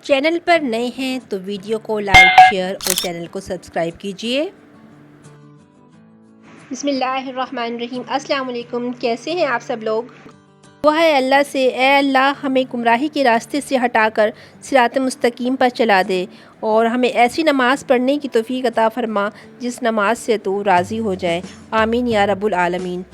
Channel पर नए हैं तो वीडियो को लाइक शेयर और चैनल को सब्सक्राइब कीजिए। बिस्मिल्लाहिर्रहमानिर्रहीम। अस्सलाम वालेकुम। कैसे हैं आप सब लोग? दुआ है अल्लाह से, ए अल्लाह हमें गुमराही के रास्ते से हटाकर सिरात मुस्तकीम पर चला दे और हमें ऐसी नमाज़ पढ़ने की तौफीक अता फरमा जिस नमाज से तू राज़ी हो जाए। आमीन या रब्बुल आलमीन।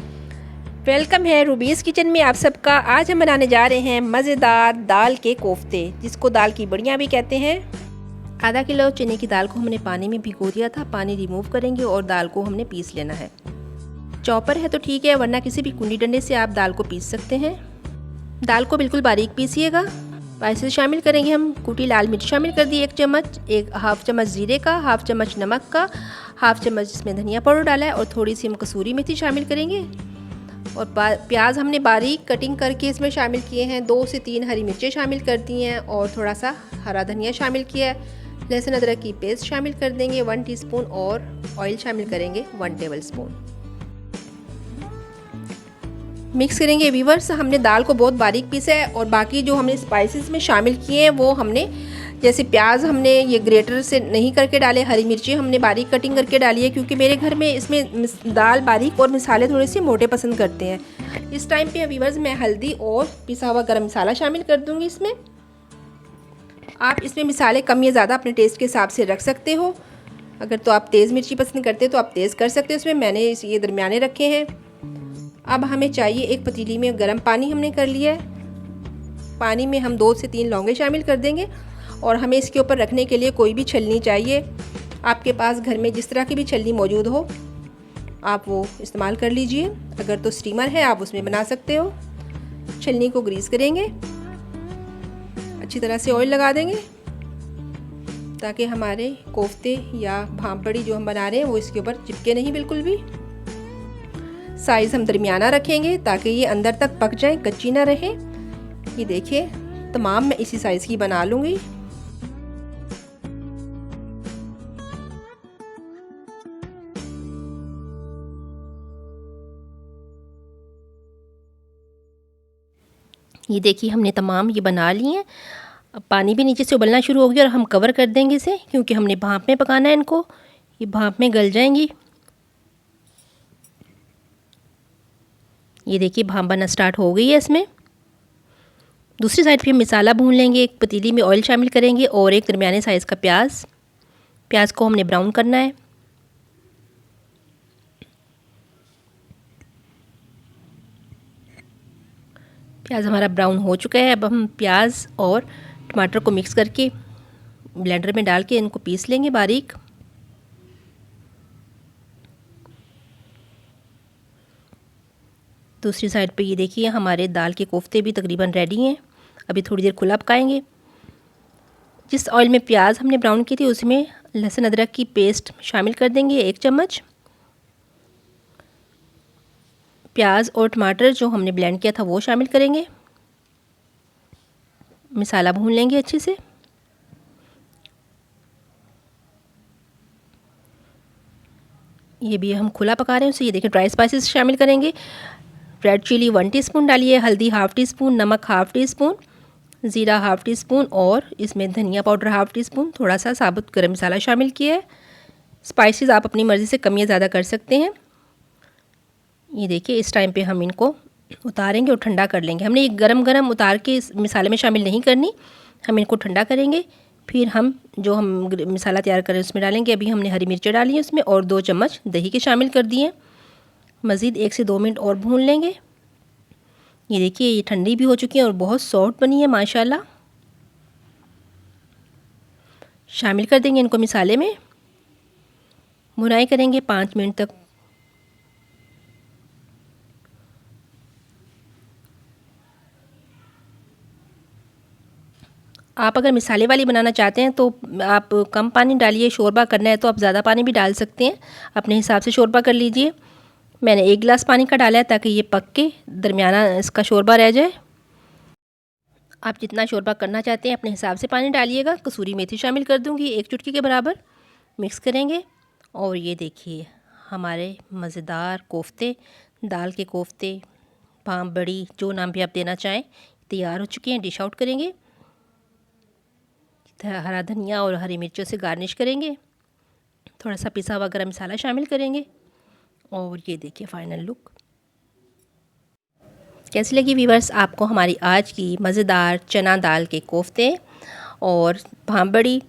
वेलकम है रूबीज़ किचन में आप सबका। आज हम बनाने जा रहे हैं मज़ेदार दाल के कोफ्ते, जिसको दाल की बड़ियाँ भी कहते हैं। आधा किलो चने की दाल को हमने पानी में भिगो दिया था। पानी रिमूव करेंगे और दाल को हमने पीस लेना है। चॉपर है तो ठीक है, वरना किसी भी कुंडी डंडे से आप दाल को पीस सकते हैं। दाल को बिल्कुल बारीक पीसिएगा। स्पाइसेस शामिल करेंगे हम। कुटी लाल मिर्च शामिल कर दी 1 चम्मच, एक हाफ चम्मच ज़ीरे का, हाफ चम्मच नमक का, हाफ चम्मच इसमें धनिया पाउडर डाला है और थोड़ी सी हम कसूरी मेथी शामिल करेंगे। और प्याज हमने बारीक कटिंग करके इसमें शामिल किए हैं। 2 से 3 हरी मिर्चें शामिल कर दी हैं और थोड़ा सा हरा धनिया शामिल किया है। लहसुन अदरक की पेस्ट शामिल कर देंगे 1 टीस्पून और ऑयल शामिल करेंगे 1 टेबल स्पून। मिक्स करेंगे। व्यूअर्स, हमने दाल को बहुत बारीक पीसा है और बाकी जो हमने स्पाइसेस में शामिल किए हैं वो हमने, जैसे प्याज हमने ये ग्रेटर से नहीं करके डाले, हरी मिर्ची हमने बारीक कटिंग करके डाली है क्योंकि मेरे घर में इसमें दाल बारीक और मसाले थोड़े से मोटे पसंद करते हैं। इस टाइम पे व्यूअर्स मैं हल्दी और पिसा हुआ गरम मसाला शामिल कर दूंगी इसमें। आप इसमें मसाले कम या ज़्यादा अपने टेस्ट के हिसाब से रख सकते हो। अगर तो आप तेज़ मिर्ची पसंद करते हो तो आप तेज़ कर सकते हो। इसमें मैंने ये दरमियाने रखे हैं। अब हमें चाहिए एक पतीली में गर्म पानी हमने कर लिया है। पानी में हम 2 से 3 लौंगे शामिल कर देंगे और हमें इसके ऊपर रखने के लिए कोई भी छलनी चाहिए। आपके पास घर में जिस तरह की भी छलनी मौजूद हो आप वो इस्तेमाल कर लीजिए। अगर तो स्टीमर है आप उसमें बना सकते हो। छलनी को ग्रीस करेंगे, अच्छी तरह से ऑयल लगा देंगे ताकि हमारे कोफ्ते या भाप बड़ी जो हम बना रहे हैं वो इसके ऊपर चिपके नहीं बिल्कुल भी। साइज़ हम दरमियाना रखेंगे ताकि ये अंदर तक पक जाए, कच्ची ना रहे। ये देखिए, तमाम मैं इसी साइज़ की बना लूँगी। ये देखिए, हमने तमाम ये बना लिए हैं। अब पानी भी नीचे से उबलना शुरू हो गया और हम कवर कर देंगे इसे क्योंकि हमने भाप में पकाना है इनको। ये भाप में गल जाएंगी। ये देखिए, भाप बनना स्टार्ट हो गई है इसमें। दूसरी साइड पे हम मसाला भून लेंगे। एक पतीली में ऑयल शामिल करेंगे और एक दरमियाने साइज़ का प्याज को हमने ब्राउन करना है। प्याज हमारा ब्राउन हो चुका है। अब हम प्याज और टमाटर को मिक्स करके ब्लेंडर में डाल के इनको पीस लेंगे बारीक। दूसरी साइड पे ये देखिए, हमारे दाल के कोफ्ते भी तकरीबन रेडी हैं। अभी थोड़ी देर खुला पकाएंगे। जिस ऑयल में प्याज हमने ब्राउन की थी उसमें लहसुन अदरक की पेस्ट शामिल कर देंगे 1 चम्मच। प्याज और टमाटर जो हमने ब्लेंड किया था वो शामिल करेंगे। मसाला भून लेंगे अच्छे से। ये भी हम खुला पका रहे हैं। ये देखिए, ड्राई स्पाइसेस शामिल करेंगे। रेड चिली 1 टीस्पून डालिए, हल्दी हाफ टीस्पून, नमक हाफ टीस्पून, ज़ीरा हाफ टीस्पून और इसमें धनिया पाउडर हाफ टीस्पून, थोड़ा सा साबुत गरम मसाला शामिल किया है। स्पाइसेस आप अपनी मर्ज़ी से कम या ज़्यादा कर सकते हैं। ये देखिए, इस टाइम पे हम इनको उतारेंगे और ठंडा कर लेंगे। हमने ये गरम गरम उतार के इस मसाले में शामिल नहीं करनी, हम इनको ठंडा करेंगे। फिर हम जो हम मसाला तैयार करें उसमें डालेंगे। अभी हमने हरी मिर्चें डाली हैं उसमें और 2 चम्मच दही के शामिल कर दिए। मज़ीद 1 से 2 मिनट और भून लेंगे। ये देखिए, ये ठंडी भी हो चुकी है और बहुत सॉफ्ट बनी है माशाल्लाह। शामिल कर देंगे इनको मसाले में। भुनाई करेंगे 5 मिनट तक। आप अगर मसाले वाली बनाना चाहते हैं तो आप कम पानी डालिए। शोरबा करना है तो आप ज़्यादा पानी भी डाल सकते हैं, अपने हिसाब से शोरबा कर लीजिए। मैंने 1 गिलास पानी का डाला है ताकि ये पक के दरमियाना इसका शोरबा रह जाए। आप जितना शोरबा करना चाहते हैं अपने हिसाब से पानी डालिएगा। कसूरी मेथी शामिल कर दूंगी 1 चुटकी के बराबर। मिक्स करेंगे और ये देखिए, हमारे मज़ेदार कोफ्ते, दाल के कोफ्ते, भाप बड़ी, जो नाम भी आप देना चाहें, तैयार हो चुके हैं। डिश आउट करेंगे। हरा धनिया और हरी मिर्चों से गार्निश करेंगे। थोड़ा सा पिसा हुआ गरम मसाला शामिल करेंगे और ये देखिए फ़ाइनल लुक। कैसी लगी व्यूअर्स आपको हमारी आज की मज़ेदार चना दाल के कोफ्ते और भांबड़ी।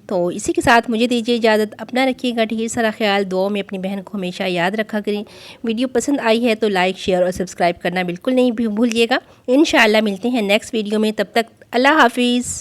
तो इसी के साथ मुझे दीजिए इजाज़त। अपना रखिएगा ढेर सारा ख्याल। दुआ में अपनी बहन को हमेशा याद रखा करें। वीडियो पसंद आई है तो लाइक शेयर और सब्सक्राइब करना बिल्कुल नहीं भूलिएगा। इंशाअल्लाह मिलते हैं नेक्स्ट वीडियो में। तब तक अल्लाह हाफिज़।